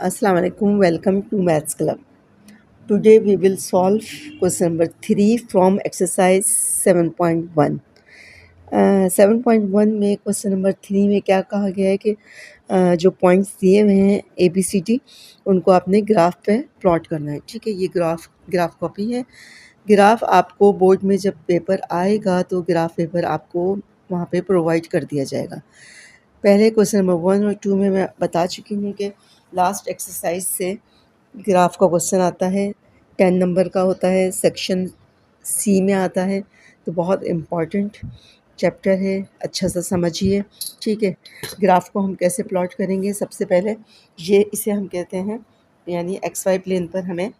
Assalamu alaikum. Welcome to Maths Club. Today we will solve question number 3 from exercise 7.1. 7.1 में question number 3 में क्या कहा गया है कि जो पॉइंट्स दिए हुए हैं ABCD उनको आपने ग्राफ पे प्लॉट करना है। ठीक है, ये ग्राफ कॉपी है। ग्राफ आपको बोर्ड में जब पेपर आएगा तो ग्राफ पेपर आपको वहाँ पे प्रोवाइड कर दिया जाएगा। पहले क्वेश्चन नंबर 1 और 2 में मैं बता चुकी हूँ कि लास्ट एक्सरसाइज से ग्राफ का क्वेश्चन आता है, 10 नंबर का होता है, सेक्शन सी में आता है, तो बहुत इम्पॉर्टेंट चैप्टर है, अच्छा सा समझिए। ठीक है, ग्राफ को हम कैसे प्लॉट करेंगे? सबसे पहले इसे हम कहते हैं यानी XY प्लेन पर हमें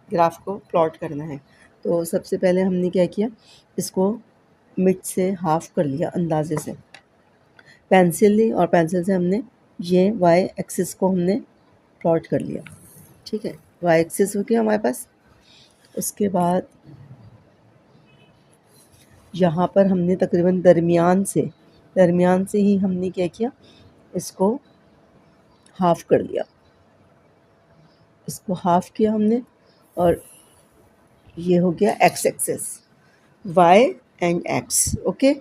ग्राफ को प्लॉट करना है। तो सबसे पहले हमने क्या किया, इसको मिड से हाफ कर लिया अंदाजे से, पेंसिल ली और पेंसिल से हमने ये वाई एक्सिस को हमने प्लॉट कर लिया। ठीक है, वाई एक्सिस हो गया हमारे पास। उसके बाद यहाँ पर हमने तकरीबन दरमियान से ही हमने क्या किया, इसको हाफ कर लिया, इसको हाफ किया हमने, और ये हो गया X axis, Y and X. Okay,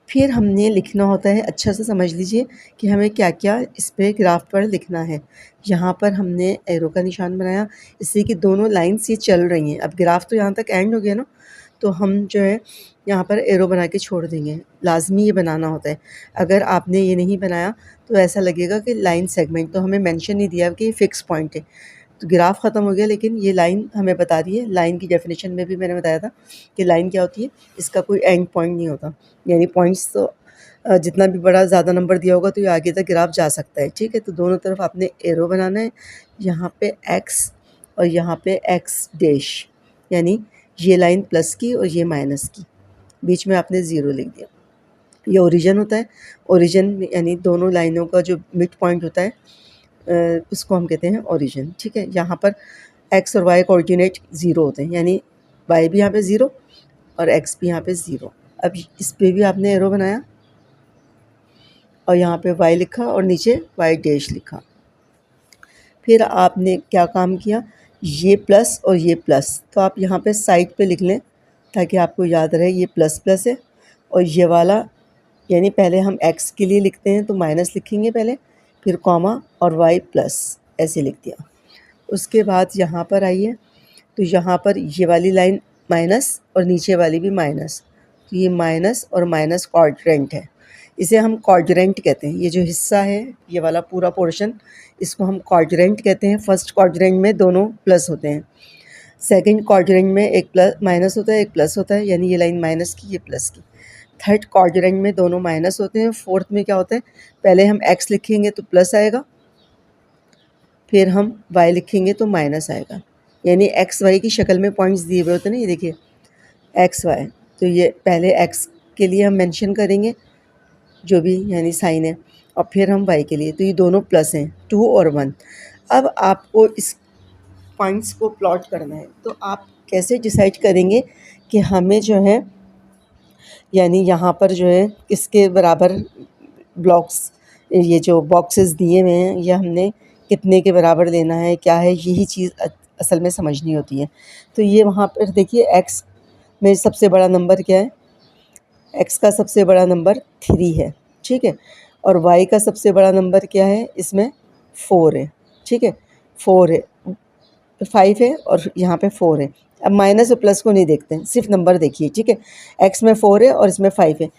फिर हमने लिखना होता है, अच्छा से समझ लीजिए कि हमें क्या क्या इस पे ग्राफ पर लिखना है। यहाँ पर हमने एरो का निशान बनाया, इससे कि दोनों लाइन्स ये चल रही हैं। अब ग्राफ तो यहाँ तक एंड हो गया ना, तो हम जो है यहाँ पर एरो बना के छोड़ देंगे, लाजमी ये बनाना होता है। अगर आपने ये नहीं बनाया तो ऐसा लगेगा कि लाइन सेगमेंट, तो हमें मेंशन नहीं दिया कि फिक्स पॉइंट है। तो ग्राफ ख़त्म हो गया, लेकिन ये लाइन हमें बता रही है। लाइन की डेफिनेशन में भी मैंने बताया था कि लाइन क्या होती है, इसका कोई एंड पॉइंट नहीं होता, यानी पॉइंट्स तो जितना भी बड़ा ज़्यादा नंबर दिया होगा तो ये आगे तक ग्राफ जा सकता है। ठीक है, तो दोनों तरफ आपने एरो बनाना है, यहाँ पे एक्स और यहाँ पे एक्स डैश, यानी ये लाइन प्लस की और ये माइनस की, बीच में आपने ज़ीरो लिख दिया। ये ओरिजिन होता है, ओरिजिन यानी दोनों लाइनों का जो मिड पॉइंट होता है उसको हम कहते हैं ओरिजिन। ठीक है, यहाँ पर एक्स और वाई कोऑर्डिनेट ज़ीरो होते हैं, यानी वाई भी यहाँ पे ज़ीरो और एक्स भी यहाँ पे ज़ीरो। अब इस पे भी आपने एरो बनाया और यहाँ पे वाई लिखा और नीचे वाई डैश लिखा। फिर आपने क्या काम किया, ये प्लस और ये प्लस, तो आप यहाँ पे साइड पे लिख लें ताकि आपको याद रहे ये प्लस प्लस है, और ये वाला यानी पहले हम एक्स के लिए लिखते हैं तो माइनस लिखेंगे पहले, फिर कॉमा और वाई प्लस, ऐसे लिख दिया। उसके बाद यहाँ पर आइए, तो यहाँ पर ये वाली लाइन माइनस और नीचे वाली भी माइनस, तो ये माइनस और माइनस क्वाड्रेंट है, इसे हम क्वाड्रेंट कहते हैं। ये जो हिस्सा है, ये वाला पूरा पोर्शन, इसको हम क्वाड्रेंट कहते हैं। फर्स्ट क्वाड्रेंट में दोनों प्लस होते हैं, सेकंड क्वाड्रेंट में एक प्लस माइनस होता है, एक प्लस होता है, यानी ये लाइन माइनस की, ये प्लस की। थर्ड क्वाड्रेंट में दोनों माइनस होते हैं। फोर्थ में क्या होता है, पहले हम एक्स लिखेंगे तो प्लस आएगा, फिर हम वाई लिखेंगे तो माइनस आएगा, यानी एक्स वाई की शक्ल में पॉइंट्स दिए हुए होते हैं ना, ये देखिए एक्स वाई, तो ये पहले एक्स के लिए हम मेंशन करेंगे जो भी यानी साइन है, और फिर हम वाई के लिए, तो ये दोनों प्लस हैं, 2 और 1। अब आपको इस पॉइंट्स को प्लॉट करना है, तो आप कैसे डिसाइड करेंगे कि हमें जो है यानी यहाँ पर जो है किसके बराबर ब्लॉक्स, ये जो बॉक्सेस दिए हुए हैं ये हमने कितने के बराबर लेना है, क्या है, यही चीज़ असल में समझनी होती है। तो ये वहाँ पर देखिए एक्स में सबसे बड़ा नंबर क्या है, एक्स का सबसे बड़ा नंबर 3 है। ठीक है, और वाई का सबसे बड़ा नंबर क्या है, इसमें 4 है। ठीक है, 4 है, 5 है और यहाँ पे 4 है। अब माइनस और प्लस को नहीं देखते हैं, सिर्फ नंबर देखिए। ठीक है, एक्स में 4 है और इसमें 5 है।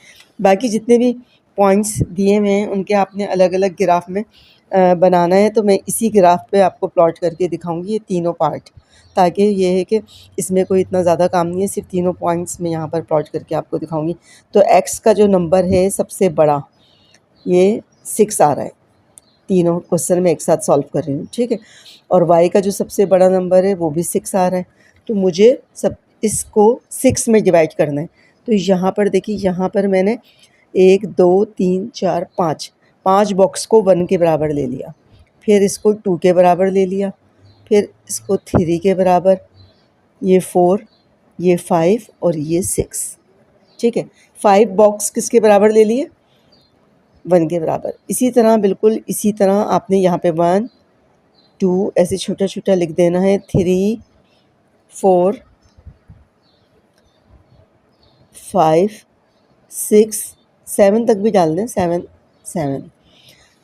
बाकी जितने भी पॉइंट्स दिए हुए हैं उनके आपने अलग अलग ग्राफ में बनाना है, तो मैं इसी ग्राफ पे आपको प्लॉट करके दिखाऊंगी ये तीनों पार्ट, ताकि ये है कि इसमें कोई इतना ज़्यादा काम नहीं है, सिर्फ तीनों पॉइंट्स में यहाँ पर प्लॉट करके आपको दिखाऊंगी। तो एक्स का जो नंबर है सबसे बड़ा, ये 6 आ रहा है, तीनों क्वेश्चन में एक साथ सॉल्व कर रही हूँ। ठीक है, और वाई का जो सबसे बड़ा नंबर है वो भी 6 आ रहा है, तो मुझे सब इसको 6 में डिवाइड करना है। तो यहाँ पर देखिए, यहाँ पर मैंने 1 2 3 4 5 बॉक्स को 1 के बराबर ले लिया, फिर इसको 2 के बराबर ले लिया, फिर इसको 3 के बराबर, ये 4, ये 5 और ये 6। ठीक है, 5 बॉक्स किसके बराबर ले लिए, 1 के बराबर। इसी तरह बिल्कुल इसी तरह आपने यहाँ पे 1 2 ऐसे छोटा छोटा लिख देना है, 3 4 5 6 7 तक भी डाल दें, 7 7।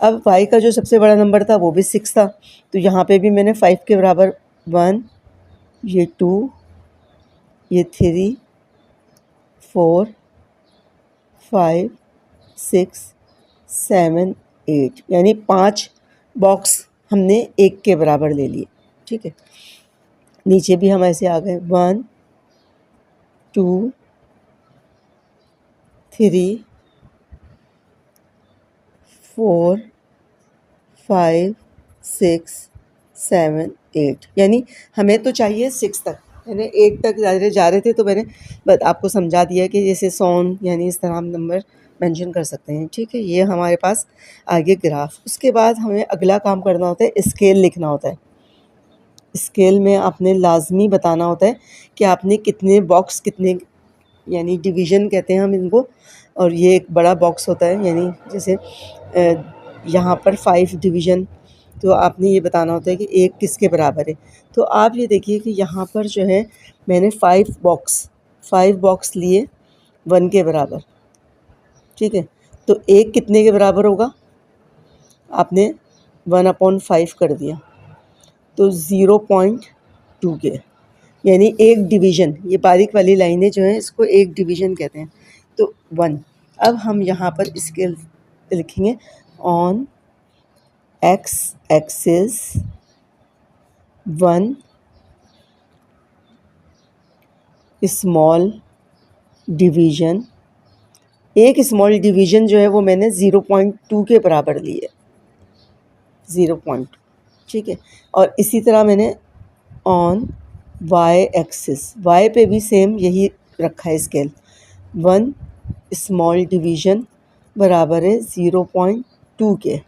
अब y का जो सबसे बड़ा नंबर था वो भी 6 था, तो यहाँ पे भी मैंने 5 के बराबर 1, ये 2, ये 3 4 5 6 7 8, यानी 5 बॉक्स हमने 1 के बराबर ले लिए। ठीक है, नीचे भी हम ऐसे आ गए, 1 2 3 4 5 6 7 8, यानी हमें तो चाहिए 6 तक। मैंने 8 तक जा रहे थे तो मैंने बस आपको समझा दिया कि जैसे सॉन, यानी इस तरह हम नंबर मेंशन कर सकते हैं। ठीक है, ये हमारे पास आगे ग्राफ। उसके बाद हमें अगला काम करना होता है, स्केल लिखना होता है। स्केल में आपने लाजमी बताना होता है कि आपने कितने बॉक्स, कितने, यानी डिवीज़न कहते हैं हम इनको, और ये एक बड़ा बॉक्स होता है, यानी जैसे यहाँ पर 5 डिवीज़न, तो आपने ये बताना होता है कि एक किसके बराबर है। तो आप ये देखिए कि यहाँ पर जो है मैंने 5 बॉक्स लिए 1 के बराबर। ठीक है, तो एक कितने के बराबर होगा, आपने 1/5 कर दिया, तो 0.2 के, यानी एक डिवीज़न। ये बारीक वाली लाइनें जो हैं इसको एक डिवीज़न कहते हैं, तो 1। अब हम यहाँ पर स्केल लिखेंगे, on x axis 1 small division, एक स्मॉल डिवीज़न जो है वो मैंने 0.2 के बराबर ली है, 0.2। ठीक है, और इसी तरह मैंने ऑन y एक्सिस, y पे भी सेम यही रखा है स्केल, 1 स्मॉल डिवीज़न बराबर है 0.2 के।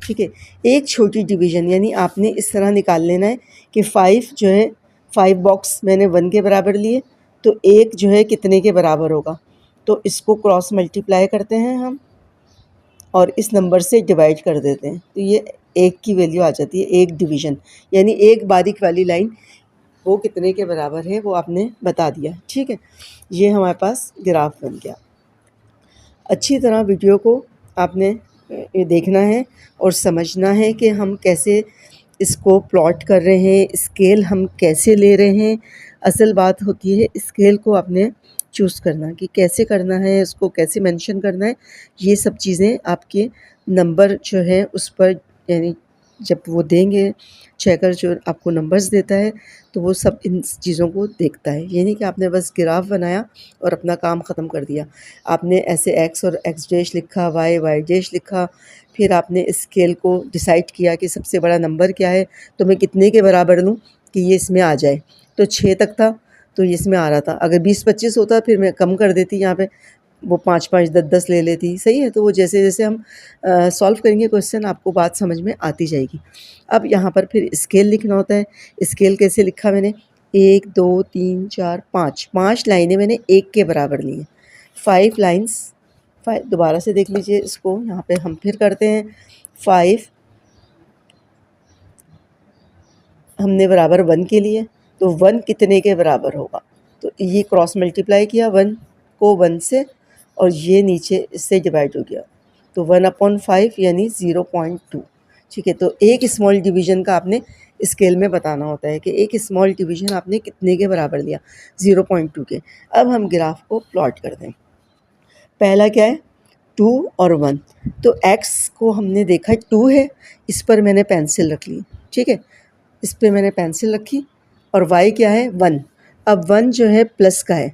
ठीक है, एक छोटी डिवीज़न, यानी आपने इस तरह निकाल लेना है कि 5 जो है, 5 बॉक्स मैंने 1 के बराबर लिए, तो एक जो है कितने के बराबर होगा, तो इसको क्रॉस मल्टीप्लाई करते हैं हम और इस नंबर से डिवाइड कर देते हैं, तो ये एक की वैल्यू आ जाती है, एक डिवीज़न, यानी एक बारीक वाली लाइन वो कितने के बराबर है वो आपने बता दिया। ठीक है, ये हमारे पास ग्राफ बन गया। अच्छी तरह वीडियो को आपने देखना है और समझना है कि हम कैसे इसको प्लॉट कर रहे हैं, स्केल हम कैसे ले रहे हैं। असल बात होती है स्केल को आपने चूज़ करना कि कैसे करना है, उसको कैसे मेंशन करना है। ये सब चीज़ें आपके नंबर जो है उस पर, यानी जब वो देंगे चेकर जो आपको नंबर्स देता है तो वो सब इन चीज़ों को देखता है। ये नहीं कि आपने बस ग्राफ बनाया और अपना काम ख़त्म कर दिया। आपने ऐसे एक्स और एक्स डैश लिखा, वाई डैश लिखा, फिर आपने स्केल को डिसाइड किया कि सबसे बड़ा नंबर क्या है, तो मैं कितने के बराबर लूँ कि ये इसमें आ जाए। तो 6 तक था तो ये इसमें आ रहा था, अगर 20-25 होता फिर मैं कम कर देती, यहाँ पे वो 5-5 10-10 ले लेती। सही है, तो वो जैसे जैसे हम सॉल्व करेंगे क्वेश्चन आपको बात समझ में आती जाएगी। अब यहाँ पर फिर स्केल लिखना होता है। स्केल कैसे लिखा मैंने, 1 2 3 4 5 लाइनें मैंने 1 के बराबर ली हैं, 5 लाइन्स। 5 दोबारा से देख लीजिए इसको, यहाँ पे हम फिर करते हैं। 5 हमने बराबर 1 के लिए, तो 1 कितने के बराबर होगा, तो ये क्रॉस मल्टीप्लाई किया 1 को 1 से और ये नीचे इससे डिवाइड हो गया, तो 1/5 यानी 0.2। ठीक है, तो एक स्मॉल डिवीज़न का आपने स्केल में बताना होता है कि एक स्मॉल डिवीज़न आपने कितने के बराबर लिया, 0.2 के। अब हम ग्राफ को प्लॉट कर दें। पहला क्या है, 2 और 1, तो x को हमने देखा 2 है, इस पर मैंने पेंसिल रख ली। ठीक है, इस पर मैंने पेंसिल रखी, और y क्या है 1। अब 1 जो है प्लस का है।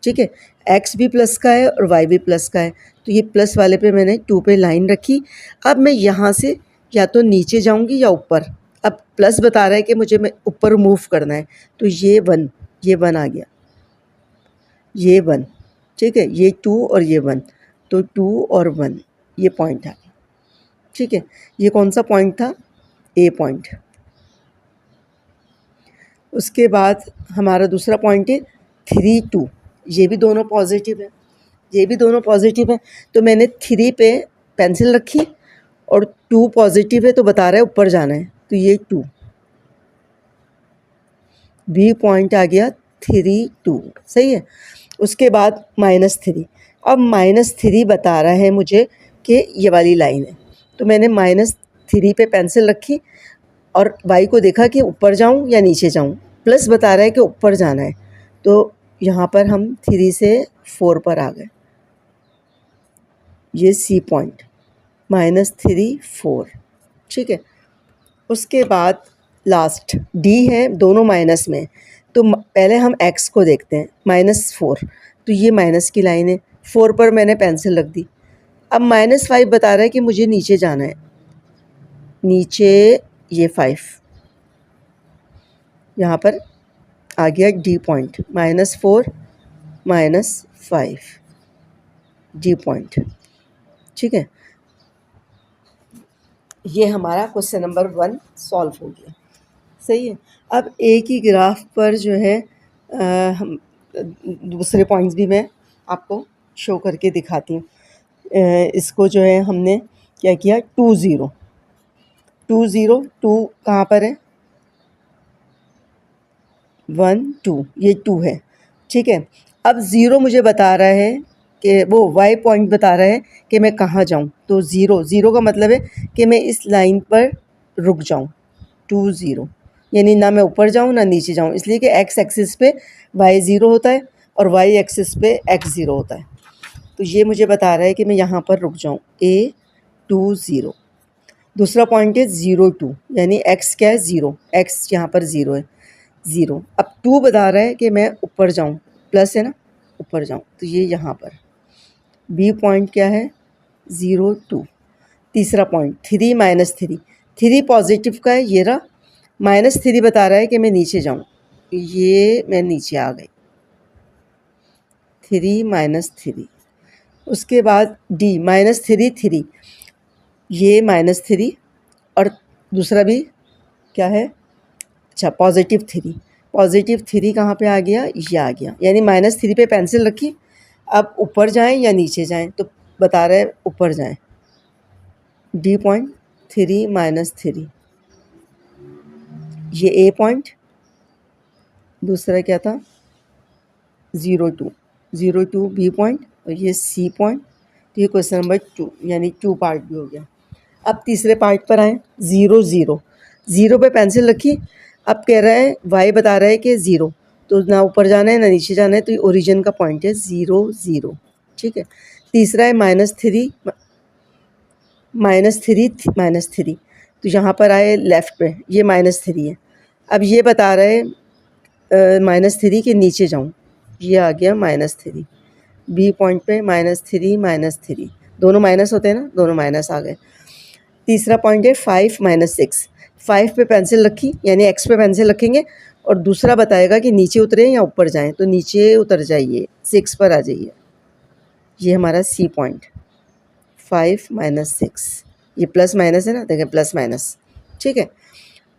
ठीक है, x भी प्लस का है और y भी प्लस का है, तो ये प्लस वाले पे मैंने 2 पे लाइन रखी। अब मैं यहाँ से या तो नीचे जाऊँगी या ऊपर। अब प्लस बता रहा है कि मुझे मैं ऊपर मूव करना है, तो ये 1 आ गया, ये 1। ठीक है, ये 2 और ये 1, तो 2 और 1 ये पॉइंट आ गया। ठीक है, ये कौन सा पॉइंट था, ए पॉइंट। उसके बाद हमारा दूसरा पॉइंट है 3 2, ये भी दोनों पॉजिटिव है, ये भी दोनों पॉजिटिव है, तो मैंने 3 पे पेंसिल रखी और 2 पॉजिटिव है तो बता रहा है ऊपर जाना है, तो ये 2। बी पॉइंट आ गया 3 2, सही है। उसके बाद -3, अब -3 बता रहा है मुझे कि ये वाली लाइन है, तो मैंने -3 पे पेंसिल रखी और y को देखा कि ऊपर जाऊं या नीचे जाऊं। प्लस बता रहा है कि ऊपर जाना है, तो यहाँ पर हम 3 से 4 पर आ गए। ये C पॉइंट, -3 4, ठीक है। उसके बाद लास्ट D है, दोनों माइनस में, तो पहले हम x को देखते हैं, -4, तो ये माइनस की लाइन है, 4 पर मैंने पेंसिल रख दी। अब -5 बता रहा है कि मुझे नीचे जाना है, नीचे ये 5, यहाँ पर आ गया D पॉइंट, -4 -5 D पॉइंट, ठीक है। ये हमारा क्वेश्चन नंबर 1 सॉल्व हो गया, सही है। अब एक ही ग्राफ पर जो है हम दूसरे पॉइंट्स भी मैं आपको शो करके दिखाती हूँ। इसको जो है हमने क्या किया, 2 0 2 0 2 कहाँ पर है, 1 2, ये 2 है, ठीक है। अब 0 मुझे बता रहा है कि वो y पॉइंट बता रहा है कि मैं कहाँ जाऊँ, तो 0 0 का मतलब है कि मैं इस लाइन पर रुक जाऊँ, 2 0, यानी ना मैं ऊपर जाऊँ ना नीचे जाऊँ, इसलिए कि x एक्सिस पे y 0 होता है और y एक्सिस पे x 0 होता है। तो ये मुझे बता रहा है कि मैं यहाँ पर रुक जाऊँ, a 2 0। दूसरा पॉइंट है 0 2, यानी x क्या है, 0, x यहाँ पर 0 है, 0। अब 2 बता रहा है कि मैं ऊपर जाऊँ, प्लस है ना, ऊपर जाऊँ, तो ये यहाँ पर b पॉइंट क्या है, 0 2। तीसरा पॉइंट 3 -3, 3 पॉजिटिव का है, ये रहा, -3 बता रहा है कि मैं नीचे जाऊँ, ये मैं नीचे आ गई, 3 -3। उसके बाद d -3 3, ये -3 और दूसरा भी क्या है, अच्छा पॉजिटिव 3 कहाँ पे आ गया, ये आ गया, यानी -3 पे पेंसिल रखी। अब ऊपर जाएं या नीचे जाएं, तो बता रहे हैं ऊपर जाएं, D पॉइंट 3 -3, ये A पॉइंट, दूसरा क्या था 0 2 B पॉइंट और ये C पॉइंट। तो ये क्वेश्चन नंबर 2 यानी 2 पार्ट भी हो गया। अब तीसरे पार्ट पर आए, 0 0 0 पे पेंसिल रखी। अब कह रहा है y बता रहा है कि 0, तो ना ऊपर जाना है ना नीचे जाना है, तो ये ओरिजिन का पॉइंट है 0 0, ठीक है। तीसरा है -3 -3, तो यहाँ पर आए लेफ़्ट पे, ये -3 है। अब ये बता रहा है -3 के नीचे जाऊँ, ये आ गया -3, बी पॉइंट पे -3 दोनों माइनस होते हैं ना, दोनों माइनस आ गए। तीसरा पॉइंट है 5 -6, 5 पे पेंसिल रखी, यानी x पे पेंसिल रखेंगे और दूसरा बताएगा कि नीचे उतरें या ऊपर जाएं, तो नीचे उतर जाइए, 6 पर आ जाइए, ये हमारा C पॉइंट, 5 -6, ये प्लस माइनस है ना, देखें प्लस माइनस, ठीक है।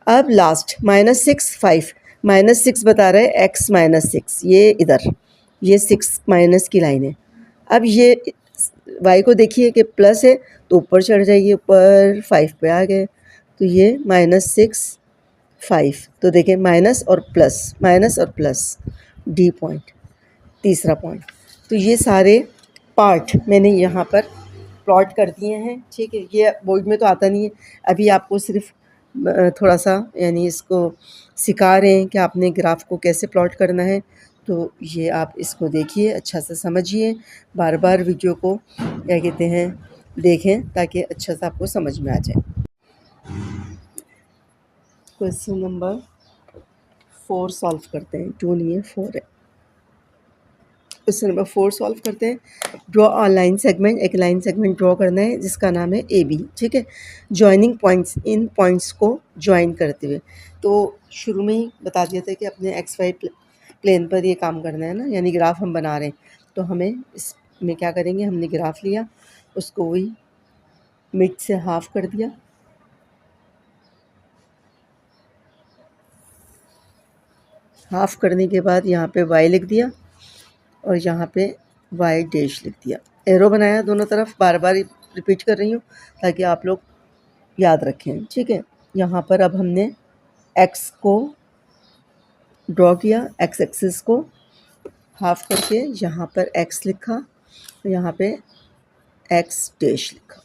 अब लास्ट -6 5, -6 बता रहे हैं x -6, ये इधर, ये 6 माइनस की लाइन है। अब ये y को देखिए कि प्लस है, तो ऊपर चढ़ जाइए, ऊपर 5 पे आ गए, तो ये -6 5, तो देखें माइनस और प्लस, D पॉइंट, तीसरा पॉइंट। तो ये सारे पार्ट मैंने यहाँ पर प्लॉट कर दिए हैं, ठीक है। ये बोर्ड में तो आता नहीं है, अभी आपको सिर्फ थोड़ा सा यानी इसको सिखा रहे हैं कि आपने ग्राफ को कैसे प्लॉट करना है। तो ये आप इसको देखिए, अच्छा से समझिए, बार बार वीडियो को क्या कहते हैं देखें, ताकि अच्छा सा आपको समझ में आ जाए। क्वेश्चन नंबर 4 सॉल्व करते हैं, 2 नहीं है 4 है। क्वेश्चन नंबर 4 सॉल्व करते हैं। ड्रॉ अ लाइन सेगमेंट, एक लाइन सेगमेंट ड्रॉ करना है जिसका नाम है AB, ठीक है। जॉइनिंग पॉइंट्स, इन पॉइंट्स को ज्वाइन करते हुए, तो शुरू में ही बता दिया था कि अपने XY प्लेन पर ये काम करना है ना, यानी ग्राफ हम बना रहे हैं, तो हमें इसमें क्या करेंगे, हमने ग्राफ लिया, उसको वही मिड से हाफ कर दिया, हाफ करने के बाद यहाँ पे y लिख दिया और यहाँ पे y डैश लिख दिया, एरो बनाया दोनों तरफ, बार बार रिपीट कर रही हूँ ताकि आप लोग याद रखें, ठीक है। यहाँ पर अब हमने x को ड्रॉ किया, एक्स एक्सिस को हाफ करके यहाँ पर एक्स लिखा, यहाँ पे एक्स डैश लिखा।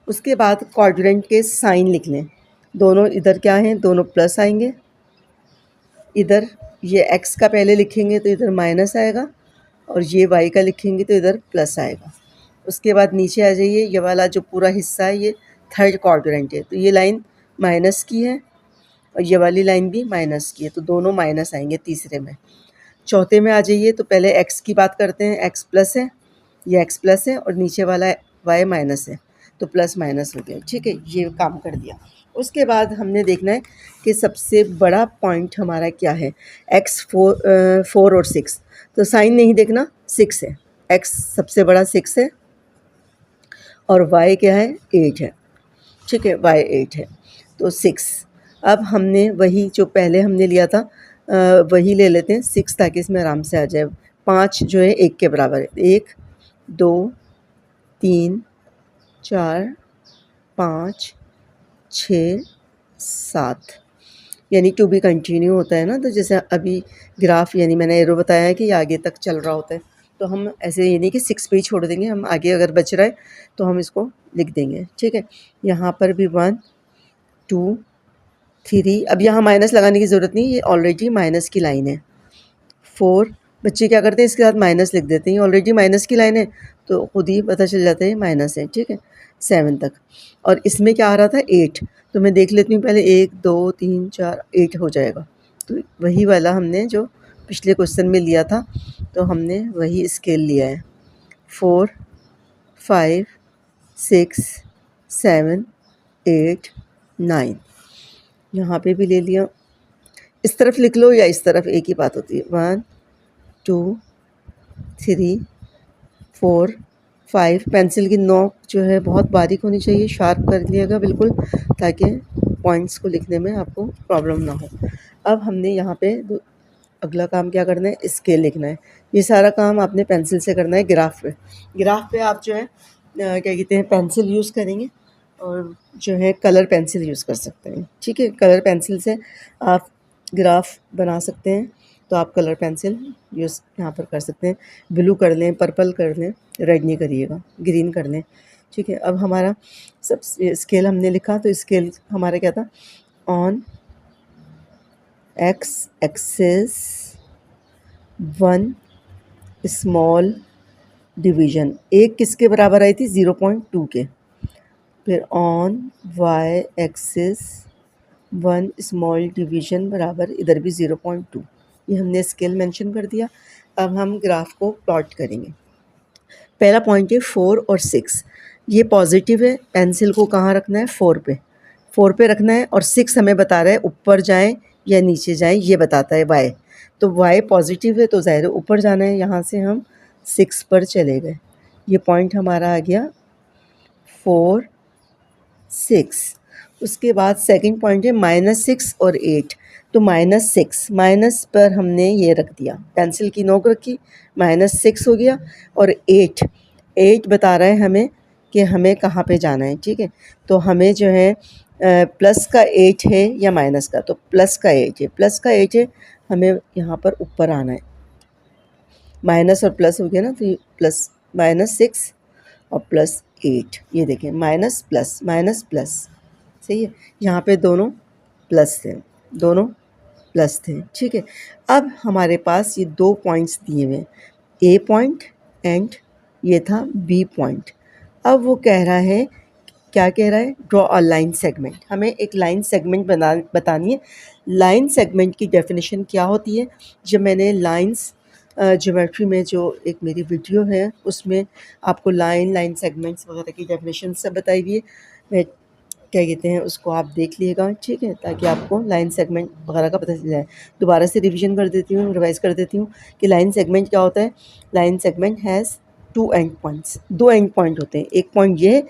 उसके बाद क्वाड्रेंट के साइन लिख लें। दोनों इधर क्या हैं, दोनों प्लस आएंगे। इधर ये एक्स का पहले लिखेंगे तो इधर माइनस आएगा, और ये वाई का लिखेंगे तो इधर प्लस आएगा। उसके बाद नीचे आ जाइए, ये वाला जो पूरा हिस्सा है ये थर्ड क्वाड्रेंट है, तो ये लाइन माइनस की है और ये वाली लाइन भी माइनस की है, तो दोनों माइनस आएंगे तीसरे में। चौथे में आ जाइए, तो पहले एक्स की बात करते हैं। एक्स प्लस है, ये एक्स प्लस है, और नीचे वाला वाई माइनस है, तो प्लस माइनस हो गया। ठीक है, ये काम कर दिया। उसके बाद हमने देखना है कि सबसे बड़ा पॉइंट हमारा क्या है। एक्स 4 और 6, तो साइन नहीं देखना, 6 है। एक्स सबसे बड़ा 6 है और वाई क्या है, 8 है। ठीक है, वाई 8 है, तो 6। अब हमने वही जो पहले हमने लिया था वही ले लेते हैं 6, ताकि इसमें आराम से आ जाए। 5 जो है 1 के बराबर है। 1 2 3 4 5 6 7, यानी टू बी कंटिन्यू होता है ना। तो जैसे अभी ग्राफ, यानी मैंने एरो बताया है कि ये आगे तक चल रहा होता है, तो हम ऐसे ये नहीं कि 6 पे ही छोड़ देंगे, हम आगे अगर बच रहा है तो हम इसको लिख देंगे। ठीक है, यहाँ पर भी 1 2 3, अब यहाँ माइनस लगाने की ज़रूरत नहीं, ये ऑलरेडी माइनस की लाइन है। 4, बच्चे क्या करते हैं, इसके साथ माइनस लिख देते हैं, ऑलरेडी माइनस की लाइन है तो खुद ही पता चल जाता है माइनस है। ठीक है, 7 तक। और इसमें क्या आ रहा था, 8, तो मैं देख लेती हूँ पहले, 1 2 3 4 8 हो जाएगा। तो वही वाला हमने जो पिछले क्वेश्चन में लिया था, तो हमने वही स्केल लिया है। 4 5 6 7 8 9, यहाँ पे भी ले लिया। इस तरफ लिख लो या इस तरफ, एक ही बात होती है। 1 2 3 4 5, पेंसिल की नोक जो है बहुत बारीक होनी चाहिए, शार्प कर लिएगा बिल्कुल, ताकि पॉइंट्स को लिखने में आपको प्रॉब्लम ना हो। अब हमने यहाँ पे अगला काम क्या करना है, स्केल लिखना है। ये सारा काम आपने पेंसिल से करना है। ग्राफ पे आप जो है क्या कहते हैं, पेंसिल यूज़ करेंगे, और जो है कलर पेंसिल यूज़ कर सकते हैं। ठीक है, कलर पेंसिल से आप ग्राफ बना सकते हैं, तो आप कलर पेंसिल यूज़ यहाँ पर कर सकते हैं। ब्लू कर लें, पर्पल कर लें, रेड नहीं करिएगा, ग्रीन कर लें। ठीक है, अब हमारा सब स्केल हमने लिखा, तो स्केल हमारा क्या था, on x axis 1 small division, एक किसके बराबर आई थी, 0.2 के। फिर on y axis 1 small division बराबर इधर भी 0.2, ये हमने स्केल मेंशन कर दिया। अब हम ग्राफ को प्लॉट करेंगे। पहला पॉइंट है 4 और 6, ये पॉजिटिव है, पेंसिल को कहाँ रखना है, 4 पे रखना है, और 6 हमें बता रहा है ऊपर जाएं या नीचे जाएं, ये बताता है वाई। तो वाई पॉजिटिव है तो ज़ाहिर है ऊपर जाना है, यहाँ से हम 6 पर चले गए। ये पॉइंट हमारा आ गया 4 6। उसके बाद सेकंड पॉइंट है -6 और 8, तो -6, माइनस पर हमने ये रख दिया, पेंसिल की नोक रखी, -6 हो गया। और 8 बता रहा है हमें कि हमें कहाँ पे जाना है। ठीक है, तो हमें जो है प्लस का 8 है या माइनस का, तो प्लस का 8 है, हमें यहाँ पर ऊपर आना है। माइनस और प्लस हो गया ना, तो ये प्लस -6 और +8, ये देखें, माइनस प्लस, सही है। यहाँ पे दोनों प्लस थे। ठीक है, अब हमारे पास ये 2 पॉइंट्स दिए हुए हैं, ए पॉइंट एंड ये था बी पॉइंट। अब वो कह रहा है, क्या कह रहा है, ड्रॉ अ लाइन सेगमेंट, हमें एक लाइन सेगमेंट बतानी है। लाइन सेगमेंट की डेफिनेशन क्या होती है, जब मैंने लाइंस ज्योमेट्री में जो एक मेरी वीडियो है उसमें आपको लाइन सेगमेंट्स वगैरह की डेफिनेशन सब बताई हुई है, मैं क्या कहते हैं उसको आप देख लीजिएगा। ठीक है, ताकि आपको लाइन सेगमेंट वगैरह का पता चल जाए। दोबारा से रिवाइज़ कर देती हूँ कि लाइन सेगमेंट क्या होता है। Line segment has 2 and points, 2 and point होते हैं। एक पॉइंट ये है,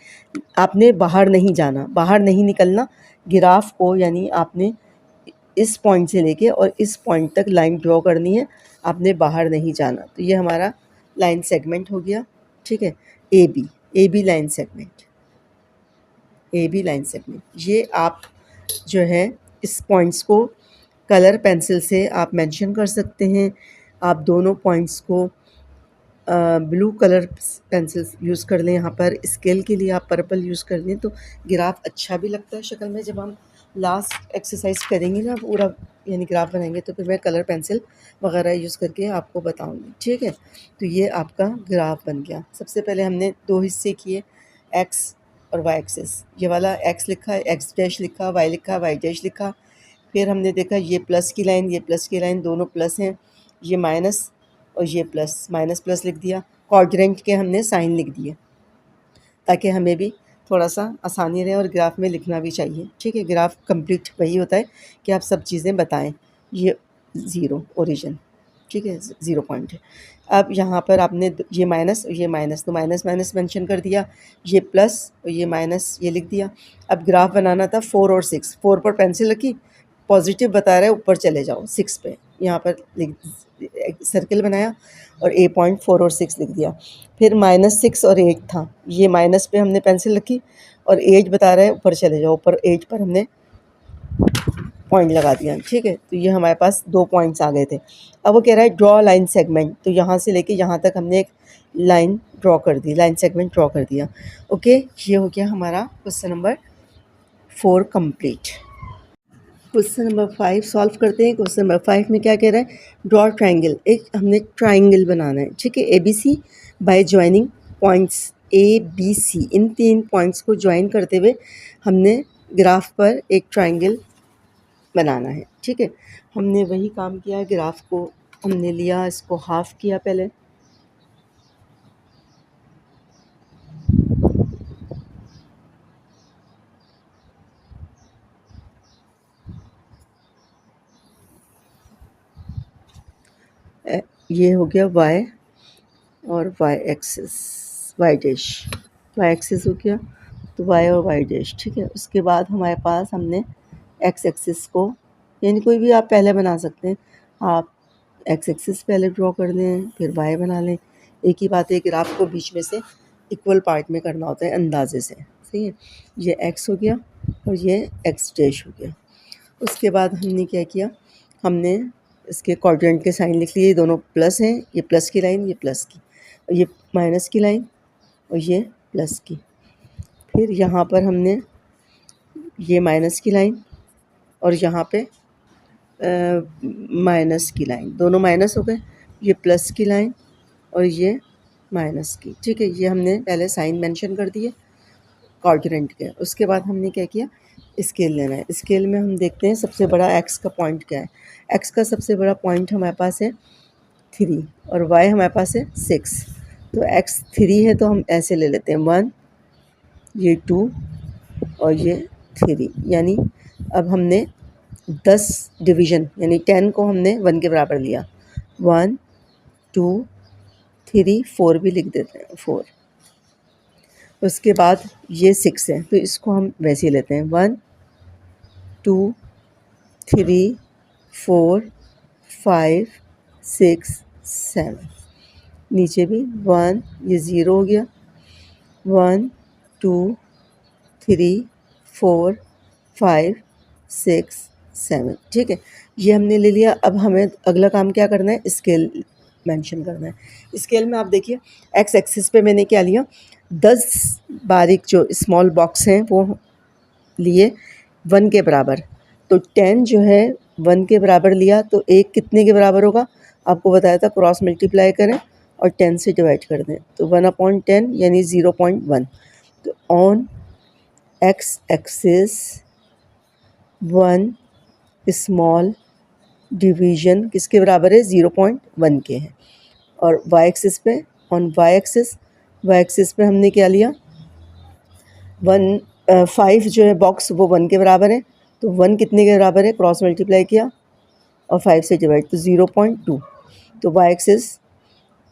आपने बाहर नहीं जाना, बाहर नहीं निकलना ग्राफ को, यानी आपने इस पॉइंट से लेके और इस पॉइंट तक लाइन ड्रॉ करनी है, आपने बाहर नहीं जाना। तो ये हमारा लाइन सेगमेंट हो गया। ठीक है, ए बी लाइन सेगमेंट, ये आप जो है इस पॉइंट्स को कलर पेंसिल से आप मेंशन कर सकते हैं। आप दोनों पॉइंट्स को ब्लू कलर पेंसिल यूज़ कर लें। यहाँ पर स्केल के लिए आप पर्पल यूज़ कर लें तो ग्राफ अच्छा भी लगता है शक्ल में। जब हम लास्ट एक्सरसाइज करेंगे ना पूरा यानी ग्राफ बनाएंगे तो फिर मैं कलर पेंसिल वगैरह यूज़ करके आपको बताऊंगी, ठीक है। तो ये आपका ग्राफ बन गया। सबसे पहले हमने 2 हिस्से किए, एक्स और वाई एक्सिस। ये वाला एक्स लिखा, एक्स डैश लिखा, वाई लिखा, वाई डैश लिखा। फिर हमने देखा ये प्लस की लाइन, ये प्लस की लाइन, दोनों प्लस हैं। ये माइनस और ये प्लस, माइनस प्लस लिख दिया। क्वाड्रेंट के हमने साइन लिख दिए ताकि हमें भी थोड़ा सा आसानी रहे और ग्राफ में लिखना भी चाहिए, ठीक है। ग्राफ कंप्लीट वही होता है कि आप सब चीज़ें बताएं। ये ज़ीरो ओरिजिन, ठीक है, ज़ीरो पॉइंट है। अब यहाँ पर आपने ये माइनस और ये माइनस, तो माइनस माइनस मेंशन कर दिया। ये प्लस और ये माइनस ये लिख दिया। अब ग्राफ बनाना था 4 और 6। 4 पर पेंसिल रखी, पॉजिटिव बता रहा है ऊपर चले जाओ 6 पे, यहाँ पर सर्किल बनाया और ए पॉइंट 4 और 6 लिख दिया। फिर -6 और 8 था, ये माइनस पे हमने पेंसिल रखी और 8 बता रहा है ऊपर चले जाओ, ऊपर 8 पर हमने पॉइंट लगा दिया, ठीक है। तो ये हमारे पास 2 पॉइंट्स आ गए थे। अब वो कह रहा है ड्रॉ लाइन सेगमेंट, तो यहाँ से लेके यहाँ तक हमने एक लाइन ड्रॉ कर दी, लाइन सेगमेंट ड्रॉ कर दिया। ओके, ये हो गया हमारा question number 4 complete. Question number 5 solve करते हैं। क्वेश्चन नंबर 5 में क्या कह रहा है, ड्रॉ ट्राइंगल। एक हमने ट्राइंगल बनाना है, ठीक है, ABC by joining points ABC। In 3 points को ज्वाइन करते हुए हमने ग्राफ पर एक ट्राइंगल बनाना है, ठीक है। हमने वही काम किया, ग्राफ को हमने लिया, इसको हाफ किया पहले, ये हो गया y और y axis, y dash, y axis हो गया तो y और y डैश, ठीक है। उसके बाद हमारे पास हमने x एक्सिस को, यानी कोई भी आप पहले बना सकते हैं। आप x एक्सिस पहले ड्रॉ कर लें फिर y बना लें। एक ही बात है, ग्राफ को बीच में से इक्वल पार्ट में करना होता है अंदाजे से, सही है। ये x हो गया और ये x डैश हो गया। उसके बाद हमने क्या किया, हमने इसके क्वाड्रेंट के साइन लिख लिए। ये दोनों प्लस हैं, ये प्लस की लाइन, ये प्लस की, और ये माइनस की लाइन और ये प्लस की। फिर यहाँ पर हमने ये माइनस की लाइन और यहाँ पे माइनस की लाइन, दोनों माइनस हो गए। ये प्लस की लाइन और ये माइनस की, ठीक है। ये हमने पहले साइन मेंशन कर दिए क्वाड्रेंट के। उसके बाद हमने क्या किया, स्केल लेना है। स्केल में हम देखते हैं सबसे बड़ा एक्स का पॉइंट क्या है। एक्स का सबसे बड़ा पॉइंट हमारे पास है 3 और वाई हमारे पास है 6। तो एक्स 3 है तो हम ऐसे ले लेते हैं 1, ये 2 और ये 3, यानी अब हमने 10 डिवीज़न यानी 10 को हमने 1 के बराबर लिया। 1 2 3 4 भी लिख देते हैं, 4। उसके बाद ये 6 है तो इसको हम वैसे ही लेते हैं, 1 2 3 4 5 6 7। नीचे भी 1, ये 0 हो गया, 1 2 3 4 5 6 7, ठीक है। ये हमने ले लिया। अब हमें अगला काम क्या करना है, स्केल मेंशन करना है। स्केल में आप देखिए एक्स एक्सिस पे मैंने क्या लिया, 10 बारीक जो स्मॉल बॉक्स हैं वो लिए 1 के बराबर। तो 10 जो है 1 के बराबर लिया तो एक कितने के बराबर होगा, आपको बताया था क्रॉस मल्टीप्लाई करें और 10 से डिवाइड कर दें तो 1/10 यानी 0.1। तो on x axis 1 small division किसके बराबर है, 0.1 के हैं। और वाई एक्सिस पे, ऑन वाई एक्सिस पे हमने क्या लिया, 5 जो है बॉक्स वो 1 के बराबर है। तो 1 कितने के बराबर है, क्रॉस मल्टीप्लाई किया और 5 से डिवाइड तो 0.2। तो वाई एक्सिस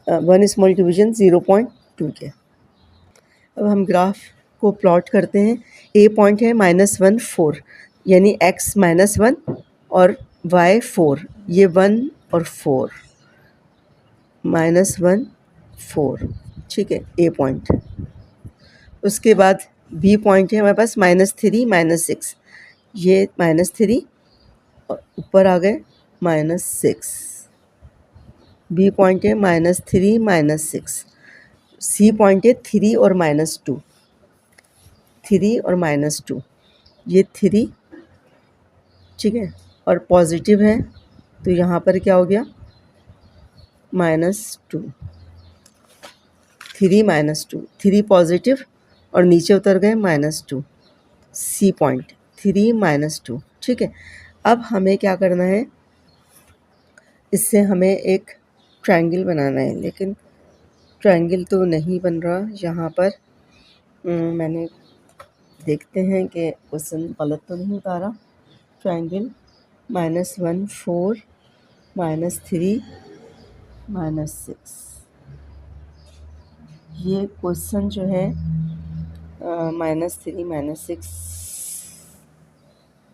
1 स्मॉल डिवीज़न 0.2 के। अब हम ग्राफ को प्लॉट करते हैं। ए पॉइंट है -1 4 यानी x -1 और y 4, ये 1 और 4, -1 4, ठीक है, ए पॉइंट। उसके बाद बी पॉइंट है हमारे पास -3 -6, ये -3 और ऊपर आ गए -6, बी पॉइंट है -3 -6, सी पॉइंट है 3 और -2, 3 और -2, ये 3, ठीक है, और पॉजिटिव है तो यहाँ पर क्या हो गया -2, 3 -2, 3 पॉजिटिव और नीचे उतर गए -2, सी पॉइंट 3 -2, ठीक है। अब हमें क्या करना है, इससे हमें एक ट्रायंगल बनाना है, लेकिन ट्रायंगल तो नहीं बन रहा यहाँ पर। मैंने देखते हैं कि क्वेश्चन गलत तो नहीं उतारा। ट्रायंगल -1 4 -3 -6, ये क्वेश्चन जो है -3 -6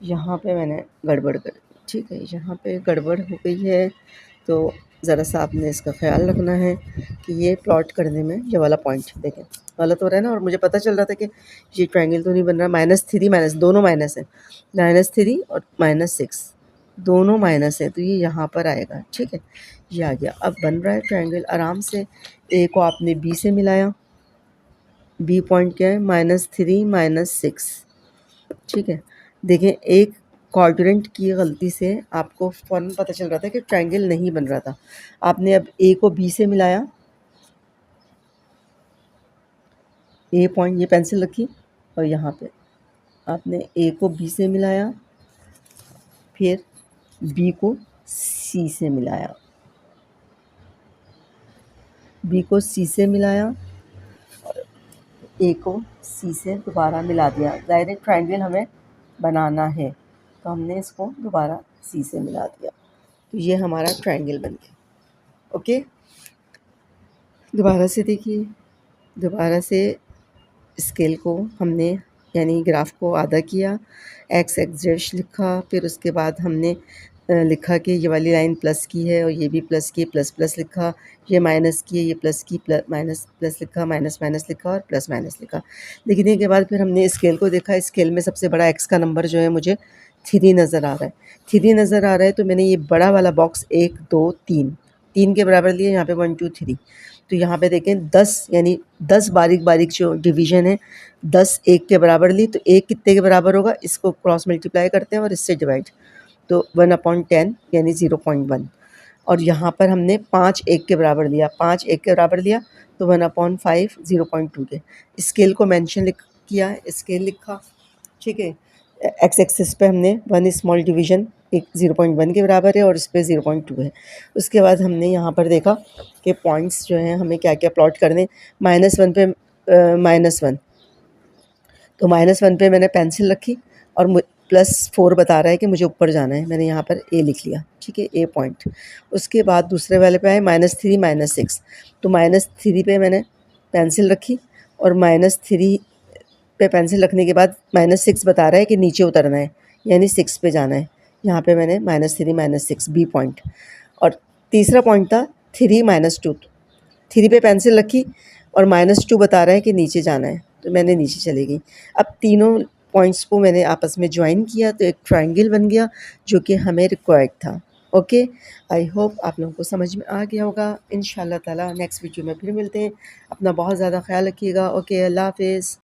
यहाँ पे मैंने गड़बड़ कर दी, ठीक है, यहाँ पे गड़बड़ हो गई है। तो ज़रा सा आपने इसका ख्याल रखना है कि ये प्लॉट करने में ये वाला पॉइंट देखें गलत हो रहा है ना, और मुझे पता चल रहा था कि ये ट्रायंगल तो नहीं बन रहा। -3 माइनस, दोनों माइनस है, -3 और -6 दोनों माइनस है, तो ये यहाँ पर आएगा, ठीक है, ये आ गया। अब बन रहा है ट्रायंगल आराम से। ए को आपने बी से मिलाया, बी पॉइंट क्या है -3 -6, ठीक है। देखें एक क्वाड्रेंट की गलती से आपको फ़ौरन पता चल रहा था कि ट्रायंगल नहीं बन रहा था। आपने अब ए को बी से मिलाया, ए पॉइंट ये पेंसिल रखी और यहाँ पे आपने ए को बी से मिलाया, फिर बी को सी से मिलाया, बी को सी से मिलाया, ए को सी से दोबारा मिला दिया। डायरेक्ट ट्रायंगल हमें बनाना है तो हमने इसको दोबारा सी से मिला दिया, तो ये हमारा ट्रायंगल बन गया। ओके, दोबारा से देखिए, दोबारा से स्केल को हमने यानी ग्राफ को आधा किया, एक्स एक्स लिखा, फिर उसके बाद हमने लिखा कि ये वाली लाइन प्लस की है और ये भी प्लस की, प्लस प्लस लिखा, ये माइनस की है, ये प्लस की, माइनस प्लस लिखा, माइनस माइनस लिखा और प्लस माइनस लिखा। लिखने के बाद फिर हमने स्केल को देखा, स्केल में सबसे बड़ा एक्स का नंबर जो है मुझे 3 नज़र आ रहा है, 3 नज़र आ रहा है, तो मैंने ये बड़ा वाला बॉक्स 1 2 3 के बराबर लिए, यहाँ पे 1 2 3, तो यहाँ पे देखें 10 यानी 10 बारीक बारीक जो डिवीज़न है, 10 1 के बराबर ली, तो 1 कितने के बराबर होगा, इसको क्रॉस मल्टीप्लाई करते हैं और इससे डिवाइड, तो 1/10 यानी 0.1। और यहाँ पर हमने 5 1 के बराबर लिया, 5 1 के बराबर लिया तो 1/5 0.2 के। स्केल को मेंशन किया, स्केल लिखा, ठीक है। एक्स एक्सिस पे हमने 1 स्मॉल डिवीज़न एक 0.1 के बराबर है और इस पे 0.2 है। उसके बाद हमने यहाँ पर देखा कि पॉइंट्स जो हैं हमें क्या क्या प्लॉट करने। -1 पे -1, तो -1 पे मैंने पेंसिल रखी और +4 बता रहा है कि मुझे ऊपर जाना है, मैंने यहाँ पर ए लिख लिया, ठीक है, ए पॉइंट। उसके बाद दूसरे वाले पे आए -3 -6, तो -3 पे मैंने पेंसिल रखी और -3 पे पेंसिल रखने के बाद -6 बता रहा है कि नीचे उतरना है, यानी 6 पे जाना है। यहाँ पे मैंने -3 -6 बी पॉइंट, और तीसरा पॉइंट था 3 -2, 3 पे पेंसिल रखी और -2 बता रहा है कि नीचे जाना है, तो मैंने नीचे चली गई। अब तीनों पॉइंट्स को मैंने आपस में ज्वाइन किया तो एक ट्रायंगल बन गया जो कि हमें रिक्वायर्ड था। ओके, आई होप आप लोगों को समझ में आ गया होगा। इंशाल्लाह ताला नेक्स्ट वीडियो में फिर मिलते हैं। अपना बहुत ज़्यादा ख्याल रखिएगा। ओके, अल्लाह हाफ़िज़।